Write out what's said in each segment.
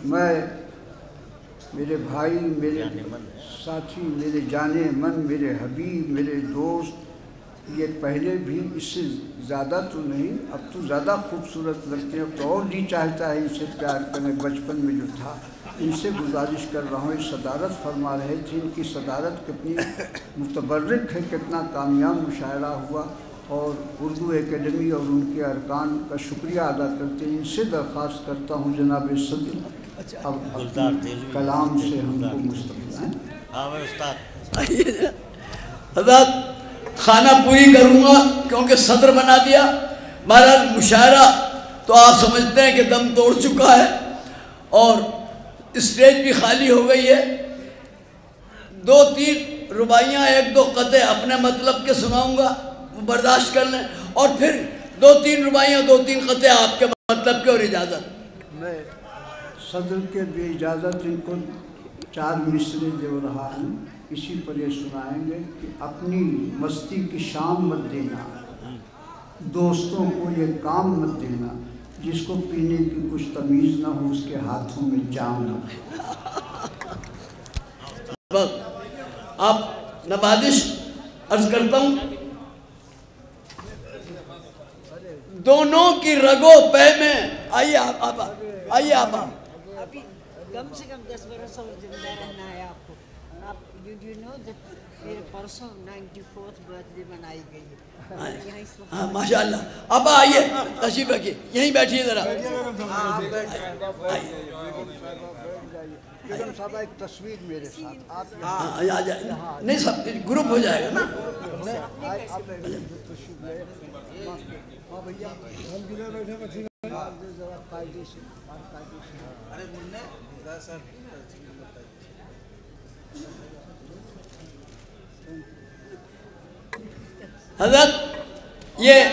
میں میرے بھائی، میرے ساتھی، میرے جانے من، میرے حبیب، میرے دوست، یہ پہلے بھی اس سے زیادہ تو نہیں، اب تو زیادہ خوبصورت لگتے ہیں، اب تو اور جی چاہتا ہے ان سے پیار کرنے، بچپن میں جو تھا ان سے گزارش کر رہا ہوں۔ یہ صدارت فرما رہے تھے، ان کی صدارت کتنی متبرک ہے، کتنا کامیاب مشاعرہ ہوا، اور اردو اکیڈمی اور ان کے ارکان کا شکریہ ادا کرتے ہیں۔ ان سے درخواست کرتا ہوں جناب صدر اب اپنے کلام سے ہم کو مستفید ہیں۔ حضرت خانہ پوری کروں گا کیونکہ صدر بنا دیا، مہاراج مشاعرہ تو آپ سمجھتے ہیں کہ دم توڑ چکا ہے اور اسٹیج بھی خالی ہو گئی ہے۔ 2-3 رباعیاں 1-2 قطعے اپنے مطلب کے سناؤں گا، وہ برداشت کر لیں، اور پھر 2-3 رباعیاں 2-3 قطعے آپ کے مطلب کے، اور اجازت۔ میں صدر کے بھی اجازت ان کو 4 مصرے دے رہا ہوں، اسی پر یہ سنائیں گے کہ اپنی مستی کی شام مت دینا، دوستوں کو یہ کام مت دینا، جس کو پینے کی کچھ تمیز نہ ہو اس کے ہاتھوں میں جام نہ ہو۔ آپ نوازش عرض کرتا ہوں، دونوں کی رگو پے میں آئیے آپ آئیے آپ ابھی کم سے کم 10 برس اور زندہ رہنا ہے آپ کو۔ آپ یو نو دیٹ میرے پرسوں 94th برتھ ڈے منائی گئی ہے۔ ہاں ماشاءاللہ، اب آئیے تشریف رکھیے، یہیں بیٹھیے ذرا۔ بیگم صاحبہ ایک تصویر میرے ساتھ آپ آ جائے، نہیں سب گروپ ہو جائے گا نا۔ حضرت یہ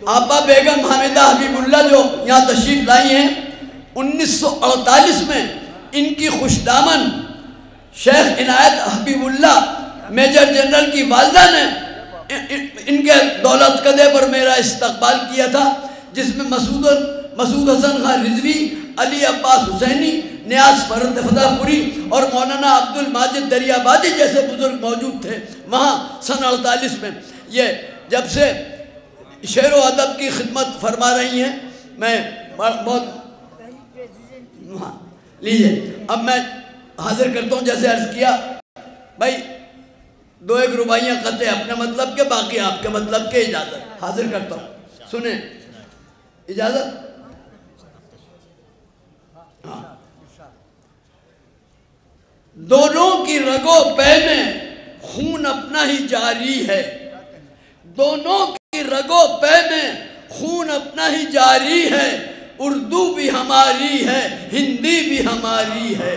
آبا بیگم حامدہ حبیب اللہ جو یہاں تشریف لائی ہیں، 1948 میں ان کی خوش دامن شیخ عنایت حبیب اللہ میجر جنرل کی والدہ نے ان کے دولت قدے پر میرا استقبال کیا تھا، جس میں مسعود حسن خان رضوی، علی عباس حسینی، نیاز فرد فتح پوری اور مولانا عبد الماجد دریابادی جیسے بزرگ موجود تھے وہاں سن 48 میں۔ یہ جب سے شعر و ادب کی خدمت فرما رہی ہیں، میں بہت لیجئے اب میں حاضر کرتا ہوں، جیسے عرض کیا بھائی 2-1 رباعیاں قطعے اپنے مطلب کے، باقی آپ کے مطلب کے، اجازت حاضر کرتا ہوں، سنیں اجازت۔ دونوں کی رگو پے میں خون اپنا ہی جاری ہے، دونوں کی رگو پے میں خون اپنا ہی جاری ہے، اردو بھی ہماری ہے، ہندی بھی ہماری ہے،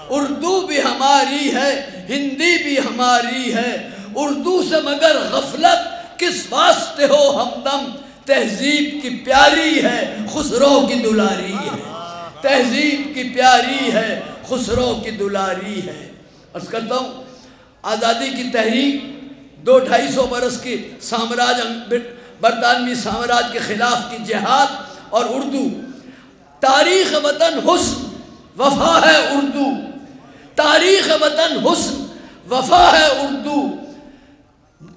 اردو بھی ہماری ہے، ہندی بھی ہماری ہے، اردو سے مگر غفلت کس واسطے ہو ہمدم، تہذیب کی پیاری ہے، خسرو کی دلاری ہے، تہذیب کی پیاری ہے، خسرو کی دلاری ہے۔ عرض کرتا ہوں، آزادی کی تحریک 200-250 برس کی برطانوی سامراج کے خلاف کی جہاد اور اردو، تاریخ وطن حسن وفا ہے اردو، تاریخ وطن حسن وفا ہے اردو،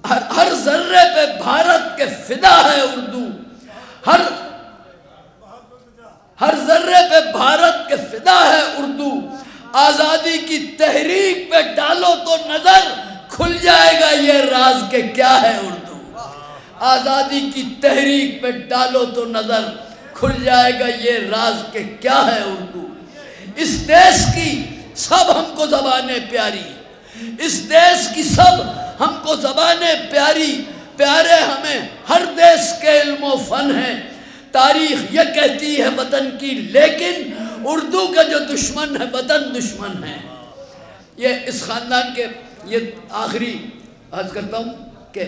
ہر ذرے پہ بھارت کے فدا ہے اردو، ہر ذرے پہ بھارت کے فدا ہے اردو، آزادی کی تحریک پہ ڈالو تو نظر کھل جائے گا یہ راز کہ کیا ہے اردو، آزادی کی تحریک پہ ڈالو تو نظر کھل جائے گا یہ راز کہ کیا ہے اردو۔ اس دیش کی سب ہم کو زبانیں پیاری، اس دیش کی سب ہم کو زبانیں پیاری، پیارے ہمیں ہر دیش کے علم و فن ہیں، تاریخ یہ کہتی ہے وطن کی، لیکن اردو کا جو دشمن ہے وطن دشمن ہے۔ یہ اس خاندان کے یہ آخری عرض کرتا ہوں کہ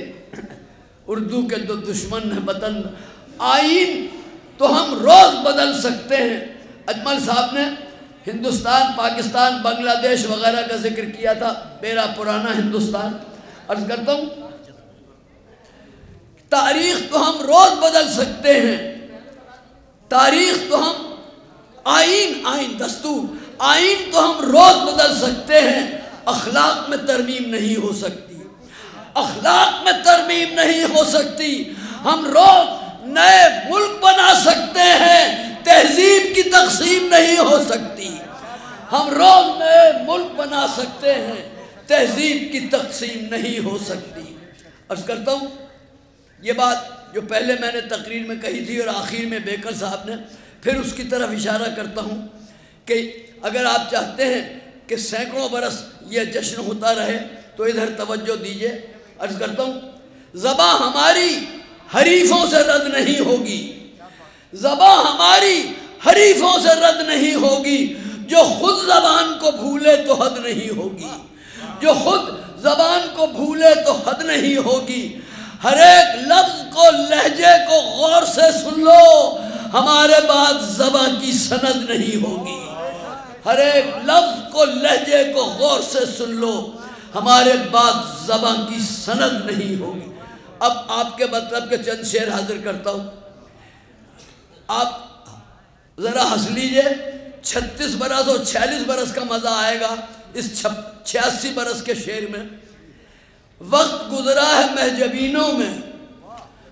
اردو کے جو دشمن ہے وطن، آئین تو ہم روز بدل سکتے ہیں۔ اجمل صاحب نے ہندوستان، پاکستان، بنگلہ دیش وغیرہ کا ذکر کیا تھا، میرا پرانا ہندوستان۔ عرض کرتا ہوں تاریخ تو ہم روز بدل سکتے ہیں، تاریخ تو ہم آئین دستور، آئین تو ہم روز بدل سکتے ہیں، اخلاق میں ترمیم نہیں ہو سکتی، اخلاق میں ترمیم نہیں ہو سکتی۔ ہم روز نئے ملک بنا سکتے ہیں، تہذیب کی تقسیم نہیں ہو سکتی۔ ہم روز نئے ملک بنا سکتے ہیں، تہذیب کی تقسیم نہیں ہو سکتی۔ عرض کرتا ہوں یہ بات جو پہلے میں نے تقریر میں کہی تھی اور آخر میں بیکر صاحب نے، پھر اس کی طرف اشارہ کرتا ہوں کہ اگر آپ چاہتے ہیں کہ سینکڑوں برس یہ جشن ہوتا رہے تو ادھر توجہ دیجئے۔ عرض کرتا ہوں زباں ہماری حریفوں سے رد نہیں ہوگی، زباں ہماری حریفوں سے رد نہیں ہوگی، جو خود زبان کو بھولے تو حد نہیں ہوگی، جو خود زبان کو بھولے تو حد نہیں ہوگی۔ ہر ایک لفظ کو لہجے کو غور سے سن لو، ہمارے بعد زبان کی سند نہیں ہوگی۔ ہر ایک لفظ کو لہجے کو غور سے سن لو، ہمارے بعد زبان کی سند نہیں ہوگی۔ اب آپ کے مطلب کے چند شعر حاضر کرتا ہوں، آپ ذرا ہنس لیجئے۔ 36 برس اور 46 برس کا مزہ آئے گا اس 86 برس کے شعر میں۔ وقت گزرا ہے محجبینوں میں،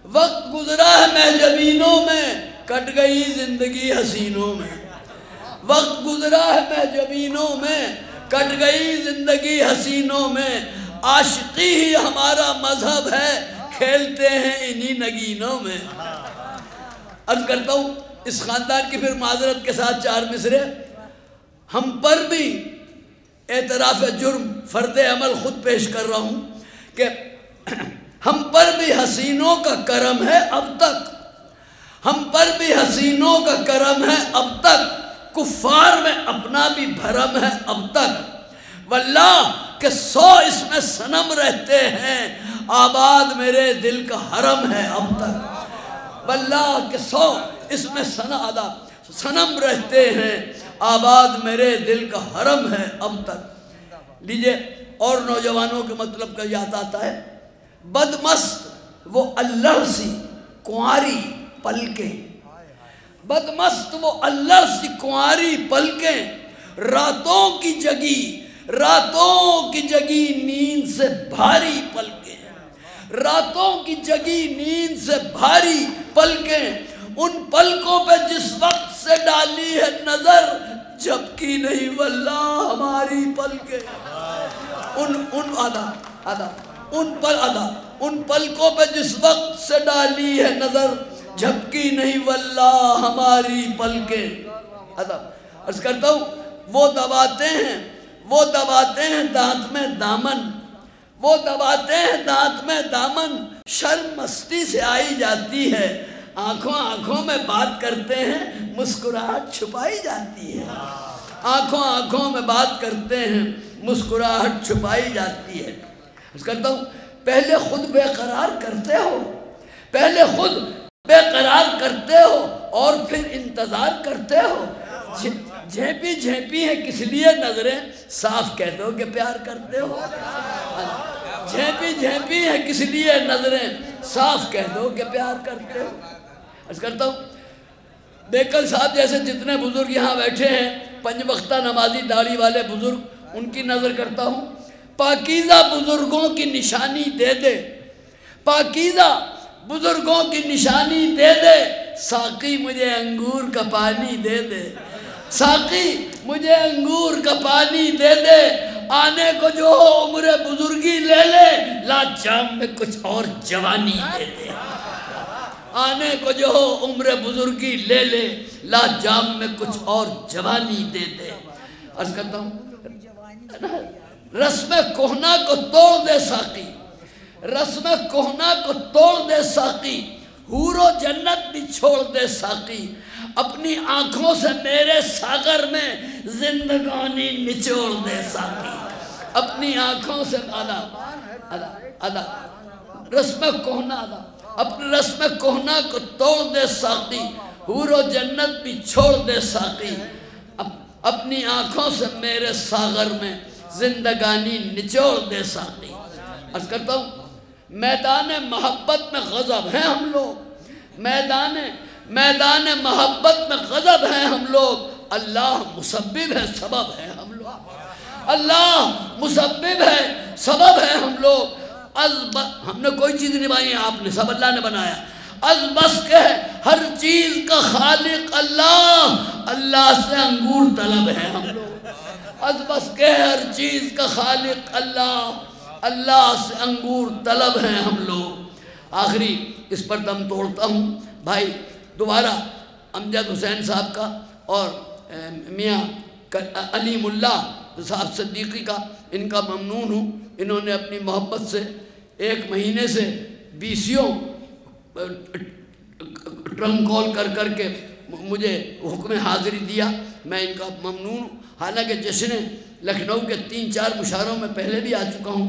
وقت گزرا ہے محجبینوں میں، کٹ گئی زندگی حسینوں میں۔ وقت گزرا ہے محجبینوں میں، کٹ گئی زندگی حسینوں میں، عاشقی ہی ہمارا مذہب ہے، کھیلتے ہیں انہی نگینوں میں۔ عرض کرتا ہوں اس خاندان کی پھر معذرت کے ساتھ 4 مصرے۔ ہم پر بھی اعتراف جرم فرد عمل خود پیش کر رہا ہوں کہ ہم پر بھی حسینوں کا کرم ہے اب تک، ہم پر بھی حسینوں کا کرم ہے اب تک، کفار میں اپنا بھی بھرم ہے اب تک، واللہ کہ 100 اس میں صنم رہتے ہیں، آباد میرے دل کا حرم ہے اب تک، واللہ کہ 100 اس میں صنم رہتے ہیں، آباد میرے دل کا حرم ہے اب تک۔ لیجئے اور نوجوانوں کے مطلب کا یاد آتا ہے، بدمست وہ اللہ سی کنواری پلکیں، بدمست وہ اللہ سی کنواری پلکیں، راتوں کی جگی نیند سے بھاری پلکیں، راتوں کی جگی نیند سے بھاری پلکیں، ان پلکوں پہ جس وقت سے ڈالی ہے نظر، جھپکی نہیں واللہ ہماری پلکیں، ان پلکوں پہ جس وقت سے ڈالی ہے نظر، جھپکی نہیں واللہ ہماری پلکیں۔ عرض کرتا ہوں وہ دباتے ہیں دانت میں دامن، وہ دباتے ہیں دانت میں دامن، شرم مستی سے آئی جاتی ہے، آنکھوں میں بات کرتے ہیں، مسکراہٹ چھپائی جاتی ہے، آنکھوں میں بات کرتے ہیں، مسکراہٹ چھپائی جاتی ہے۔ اس کرتا ہوں پہلے خود بے قرار کرتے ہو، پہلے خود بے قرار کرتے ہو اور پھر انتظار کرتے ہو، جھیپی ہے کس لیے نظریں، صاف کہہ دو کہ پیار کرتے ہو، جھیپی ہے کس لیے نظریں، صاف کہہ دو کہ پیار کرتے ہو۔ عرض کرتا ہوں بیکل صاحب جیسے جتنے بزرگ یہاں بیٹھے ہیں، 5 وقتہ نمازی داڑھی والے بزرگ، ان کی نظر کرتا ہوں، پاکیزہ بزرگوں کی نشانی دے دے، پاکیزہ بزرگوں کی نشانی دے دے، ساقی مجھے انگور کا پانی دے دے، ساقی مجھے انگور کا پانی دے دے، آنے کو جو عمر بزرگی لے لے، لا جام میں کچھ اور جوانی دے دے، آنے کو جو عمر بزرگی لے لے، لا جام میں کچھ اور جوانی دے دے۔ عرض کرتا ہوں رسم کوہنا کو توڑ دے ساقی، رسم کوہنا کو توڑ دے ساقی، حور و جنت بھی چھوڑ دے ساقی، اپنی آنکھوں سے میرے ساغر میں زندگانی نچوڑ دے ساقی، اپنی آنکھوں سے رسم کوہنا اپنی رسم کوہنا کو توڑ دے ساقی، حور و جنت بھی چھوڑ دے ساقی، اپنی آنکھوں سے میرے ساغر میں زندگانی نچوڑ دے ساقی۔ عرض کرتا ہوں میدان محبت میں غضب ہیں ہم لوگ، میدان محبت میں غضب ہیں ہم لوگ، اللہ مسبب ہے، سبب ہے ہم لوگ، اللہ مسبب ہے، سبب ہے ہم لوگ۔ ہم نے کوئی چیز نہیں بنائی، آپ نے، سب اللہ نے بنایا۔ از بس کہ ہر چیز کا خالق اللہ، اللہ سے انگور طلب ہے ہم لوگ۔ از بس کہ ہر چیز کا خالق اللہ، اللہ سے انگور طلب ہیں ہم لوگ۔ آخری اس پر دم توڑتا ہوں بھائی، دوبارہ امجد حسین صاحب کا اور میاں علیم اللہ صاحب صدیقی کا، ان کا ممنون ہوں۔ انہوں نے اپنی محبت سے 1 مہینے سے 20 ٹرنک کال کر کے مجھے حکم حاضری دیا، میں ان کا ممنون ہوں۔ حالانکہ جشن لکھنؤ کے 3-4 مشاعروں میں پہلے بھی آ چکا ہوں،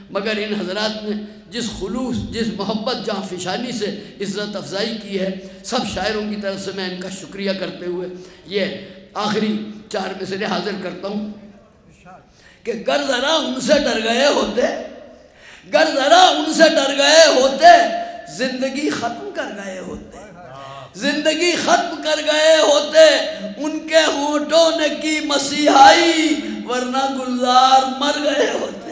مگر ان حضرات نے جس خلوص، جس محبت، جہاں فشانی سے عزت افزائی کی ہے، سب شاعروں کی طرف سے میں ان کا شکریہ کرتے ہوئے یہ آخری 4 مصرعے حاضر کرتا ہوں کہ گر ذرا ان سے ڈر گئے ہوتے، گر ذرا ان سے ڈر گئے ہوتے، زندگی ختم کر گئے ہوتے، زندگی ختم کر گئے ہوتے، ان کے ہونٹوں نے کی مسیحائی، ورنہ گلزار مر گئے ہوتے۔